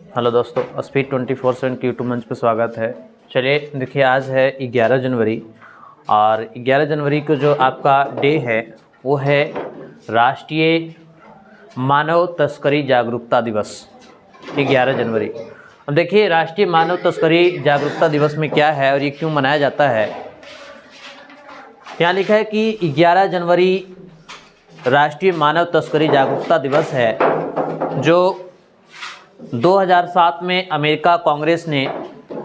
Hello दोस्तों, speed 24/7 के YouTube मंच पर स्वागत है। चलिए देखिए, आज है 11 जनवरी और 11 जनवरी को जो आपका डे है वो है राष्ट्रीय मानव तस्करी जागरूकता दिवस, 11 जनवरी। अब देखिए, राष्ट्रीय मानव तस्करी जागरूकता दिवस में क्या है और ये क्यों मनाया जाता है। यहाँ लिखा है कि 11 जनवरी राष्ट्रीय मानव तस्करी जागरूकता दिवस है, जो 2007 में अमेरिका कांग्रेस ने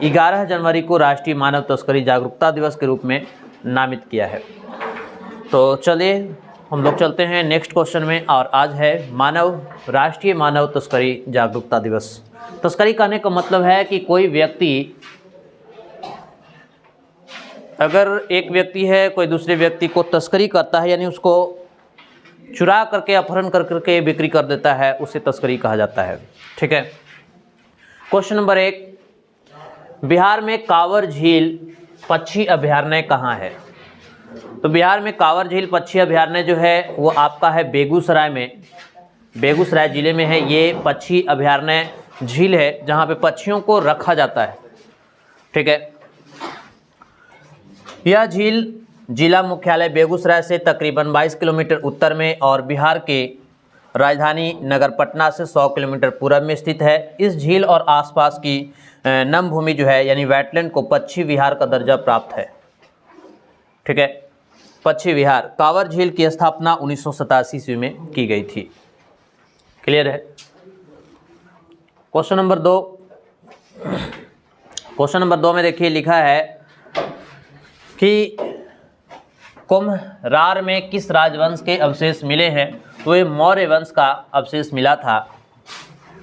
11 जनवरी को राष्ट्रीय मानव तस्करी जागरूकता दिवस के रूप में नामित किया है। तो चलिए हम लोग चलते हैं नेक्स्ट क्वेश्चन में, और आज है राष्ट्रीय मानव तस्करी जागरूकता दिवस। तस्करी कहने का मतलब है कि कोई व्यक्ति, अगर एक व्यक्ति है कोई दूसरे व्यक्ति को तस्करी करता है, यानी उसको चुरा करके अपहरण करके बिक्री कर देता है, उसे तस्करी कहा जाता है। ठीक है। क्वेश्चन नंबर 1, बिहार में कांवर झील पक्षी अभयारण्य कहाँ है? तो बिहार में कांवर झील पक्षी अभयारण्य जो है वो आपका है बेगूसराय में, बेगूसराय जिले में है। ये पक्षी अभयारण्य झील है जहाँ पे पक्षियों को रखा जाता है। ठीक है। यह झील जिला मुख्यालय बेगूसराय से तकरीबन 22 किलोमीटर उत्तर में और बिहार के राजधानी नगर पटना से 100 किलोमीटर पूर्व में स्थित है। इस झील और आसपास की नम भूमि जो है यानी वेटलैंड को पक्षी विहार का दर्जा प्राप्त है। ठीक है। पक्षी विहार कांवर झील की स्थापना 1987 ईस्वी में की गई थी। क्लियर है। क्वेश्चन नंबर 2, क्वेश्चन नंबर 2 में देखिए लिखा है कि कुम्हरार में किस राजवंश के अवशेष मिले हैं? तो ये मौर्य वंश का अवशेष मिला था।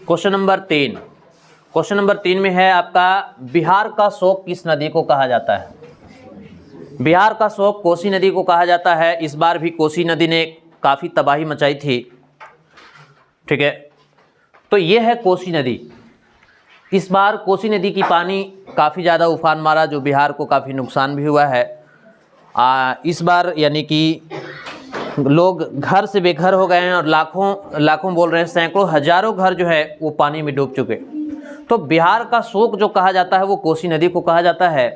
क्वेश्चन नंबर 3, क्वेश्चन नंबर 3 में है आपका बिहार का शोक किस नदी को कहा जाता है? बिहार का शोक कोसी नदी को कहा जाता है। इस बार भी कोसी नदी ने काफ़ी तबाही मचाई थी। ठीक है। तो ये है कोसी नदी। इस बार कोसी नदी की पानी काफ़ी ज़्यादा उफान मारा, जो बिहार को काफ़ी नुकसान भी हुआ है। इस बार यानी कि लोग घर से बेघर हो गए हैं और लाखों बोल रहे हैं, सैकड़ों हजारों घर जो है वो पानी में डूब चुके। तो बिहार का शोक जो कहा जाता है वो कोसी नदी को कहा जाता है।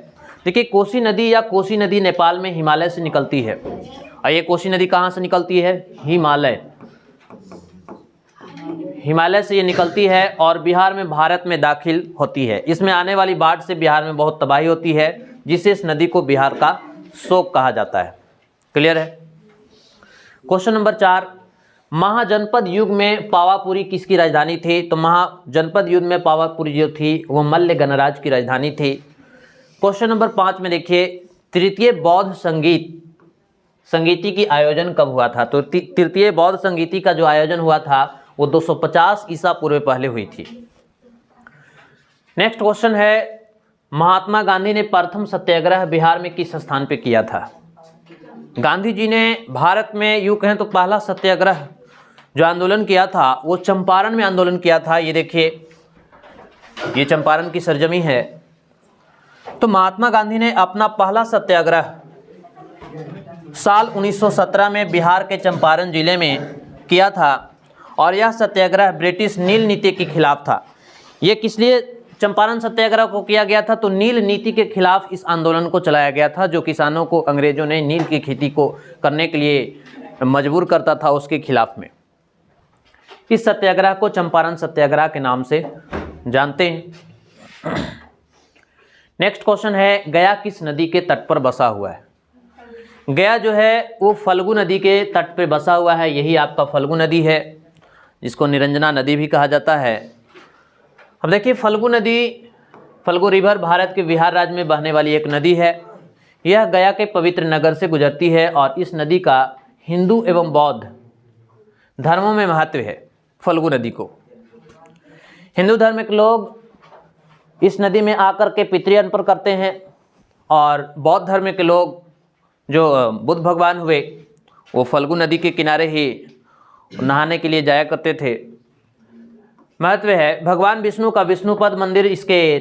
देखिए, कोसी नदी या कोसी नदी नेपाल में हिमालय से निकलती है, और ये कोसी नदी कहाँ से निकलती है? हिमालय से ये निकलती है और बिहार में भारत में दाखिल होती है। इसमें आने वाली बाढ़ से बिहार में बहुत तबाही होती है, जिससे इस नदी को बिहार का शोक कहा जाता है। क्लियर है। क्वेश्चन नंबर 4, महाजनपद युग में पावापुरी किसकी राजधानी थी? तो महाजनपद युग में पावापुरी जो थी वो मल्ल गणराज्य की राजधानी थी। क्वेश्चन नंबर 5 में देखिए, तृतीय बौद्ध संगीति की आयोजन कब हुआ था? तो तृतीय बौद्ध संगीति का जो आयोजन हुआ था वो 250 ईसा पूर्व पहले हुई थी। नेक्स्ट क्वेश्चन है, महात्मा गांधी ने प्रथम सत्याग्रह बिहार में किस स्थान पे किया था? गांधी जी ने भारत में यूँ कहें तो पहला सत्याग्रह जो आंदोलन किया था वो चंपारण में आंदोलन किया था। ये देखिए, ये चंपारण की सरजमी है। तो महात्मा गांधी ने अपना पहला सत्याग्रह साल 1917 में बिहार के चंपारण जिले में किया था, और यह सत्याग्रह ब्रिटिश नील नीति के खिलाफ था। ये किस लिए चंपारण सत्याग्रह को किया गया था? तो नील नीति के खिलाफ इस आंदोलन को चलाया गया था, जो किसानों को अंग्रेजों ने नील की खेती को करने के लिए मजबूर करता था, उसके खिलाफ में। इस सत्याग्रह को चंपारण सत्याग्रह के नाम से जानते हैं। नेक्स्ट क्वेश्चन है, गया किस नदी के तट पर बसा हुआ है? गया जो है वो फल्गु नदी के तट पर बसा हुआ है। यही आपका फल्गु नदी है, जिसको निरंजना नदी भी कहा जाता है। अब देखिए, फल्गु रिवर भारत के बिहार राज्य में बहने वाली एक नदी है। यह गया के पवित्र नगर से गुजरती है और इस नदी का हिंदू एवं बौद्ध धर्मों में महत्व है। फल्गु नदी को हिंदू धर्म के लोग इस नदी में आकर के पितृ अर्पण करते हैं, और बौद्ध धर्म के लोग जो बुद्ध भगवान हुए वो फल्गु नदी के किनारे ही नहाने के लिए जाया करते थे। महत्व है, भगवान विष्णु का विष्णुपद मंदिर इसके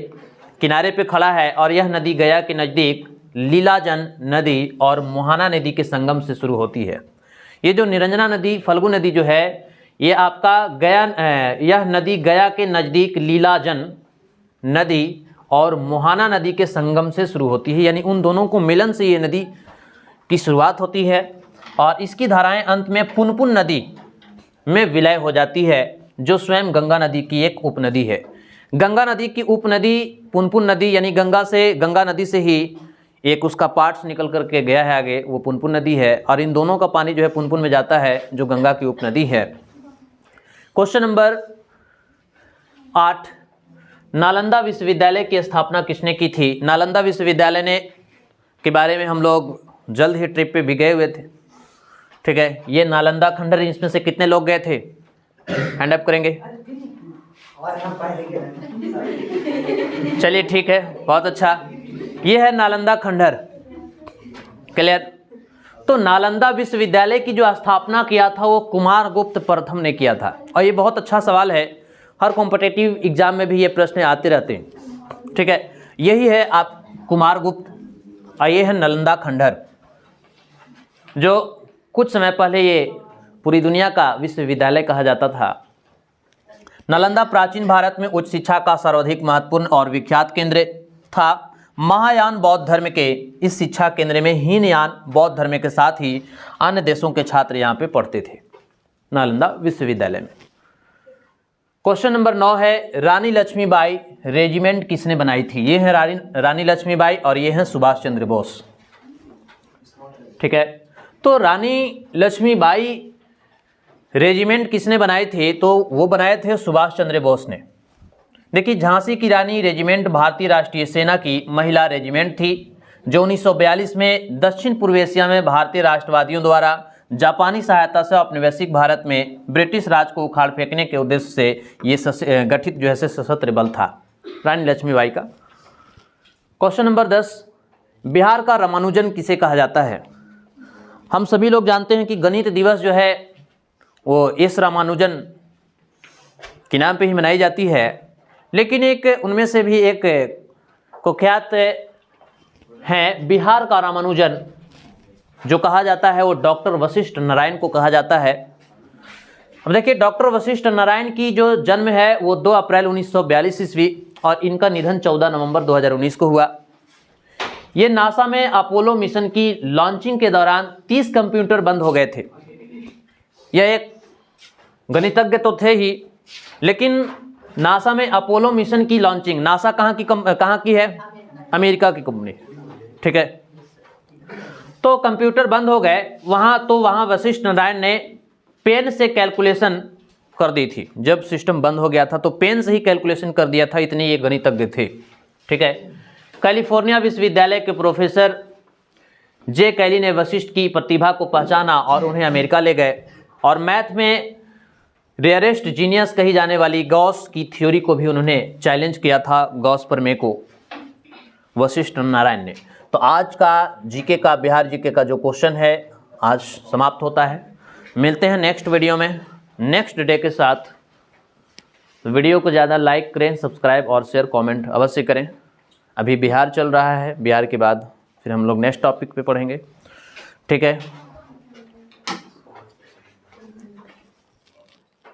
किनारे पे खड़ा है, और यह नदी गया के नज़दीक लीलाजन नदी और मोहाना नदी के संगम से शुरू होती है। ये जो निरंजना नदी, फल्गु नदी जो है, ये आपका गया, यह नदी गया के नज़दीक लीलाजन नदी और मोहाना नदी के संगम से शुरू होती है, यानी उन दोनों को मिलन से ये नदी की शुरुआत होती है और इसकी धाराएं अंत में पुनपुन नदी में विलय हो जाती है, जो स्वयं गंगा नदी की एक उपनदी है। गंगा नदी की उपनदी पुनपुन नदी, यानी गंगा नदी से ही एक उसका पार्ट्स निकल करके गया है आगे, वो पुनपुन नदी है और इन दोनों का पानी जो है पुनपुन में जाता है, जो गंगा की उपनदी है। क्वेश्चन नंबर 8, नालंदा विश्वविद्यालय की स्थापना किसने की थी? नालंदा विश्वविद्यालय ने के बारे में हम लोग जल्द ही ट्रिप पे भी गए हुए थे, ठीक है। ये नालंदा खंडर, इसमें से कितने लोग गए थे? हैंड अप करेंगे। चलिए ठीक है, बहुत अच्छा। ये है नालंदा खंडर, क्लियर। तो नालंदा विश्वविद्यालय की जो स्थापना किया था वो कुमारगुप्त प्रथम ने किया था और ये बहुत अच्छा सवाल है, हर कॉम्पिटिटिव एग्जाम में भी ये प्रश्न आते रहते हैं, ठीक है। यही है आप कुमारगुप्त और ये है नालंदा खंडर, जो कुछ समय पहले ये पूरी दुनिया का विश्वविद्यालय कहा जाता था। नालंदा प्राचीन भारत में उच्च शिक्षा का सर्वाधिक महत्वपूर्ण और विख्यात केंद्र था। महायान बौद्ध धर्म के इस शिक्षा केंद्र में हीनयान बौद्ध धर्म के साथ ही अन्य देशों के छात्र यहाँ पे पढ़ते थे, नालंदा विश्वविद्यालय में। क्वेश्चन नंबर 9 है, रानी लक्ष्मीबाई रेजिमेंट किसने बनाई थी? ये है रानी लक्ष्मीबाई और ये हैं सुभाष चंद्र बोस, ठीक है। तो रानी लक्ष्मीबाई रेजिमेंट किसने बनाए थे? तो वो बनाए थे सुभाष चंद्र बोस ने। देखिए, झांसी की रानी रेजिमेंट भारतीय राष्ट्रीय सेना की महिला रेजिमेंट थी, जो 1942 में दक्षिण पूर्व एशिया में भारतीय राष्ट्रवादियों द्वारा जापानी सहायता से औपनिवेशिक भारत में ब्रिटिश राज को उखाड़ फेंकने के उद्देश्य से ये गठित जो है सशस्त्र बल था, रानी लक्ष्मीबाई का। क्वेश्चन नंबर 10, बिहार का रामानुजन किसे कहा जाता है? हम सभी लोग जानते हैं कि गणित दिवस जो है वो एस रामानुजन के नाम पे ही मनाई जाती है, लेकिन एक उनमें से भी एक कुख्यात हैं बिहार का रामानुजन जो कहा जाता है, वो डॉक्टर वशिष्ठ नारायण को कहा जाता है। अब देखिए, डॉक्टर वशिष्ठ नारायण की जो जन्म है वो 2 अप्रैल 1942 ईस्वी और इनका निधन 14 नवंबर 2019 को हुआ। ये नासा में अपोलो मिशन की लॉन्चिंग के दौरान 30 कंप्यूटर बंद हो गए थे। यह एक गणितज्ञ तो थे ही, लेकिन नासा में अपोलो मिशन की लॉन्चिंग, नासा कहाँ की है? अमेरिका की कंपनी, ठीक है। तो कंप्यूटर बंद हो गए वहाँ वशिष्ठ नारायण ने पेन से कैलकुलेशन कर दी थी। जब सिस्टम बंद हो गया था तो पेन से ही कैलकुलेशन कर दिया था, इतने ये गणितज्ञ थे, ठीक है। कैलिफोर्निया विश्वविद्यालय के प्रोफेसर जे कैली ने वशिष्ठ की प्रतिभा को पहचाना और उन्हें अमेरिका ले गए और मैथ में रेयरेस्ट जीनियस कही जाने वाली गॉस की थ्योरी को भी उन्होंने चैलेंज किया था, गॉस प्रमेय को, वशिष्ठ नारायण ने। तो आज का जीके का, बिहार जीके का जो क्वेश्चन है आज समाप्त होता है। मिलते हैं नेक्स्ट वीडियो में नेक्स्ट डे के साथ। वीडियो को ज़्यादा लाइक करें, सब्सक्राइब और शेयर कमेंट अवश्य करें। अभी बिहार चल रहा है, बिहार के बाद फिर हम लोग नेक्स्ट टॉपिक पे पढ़ेंगे, ठीक है।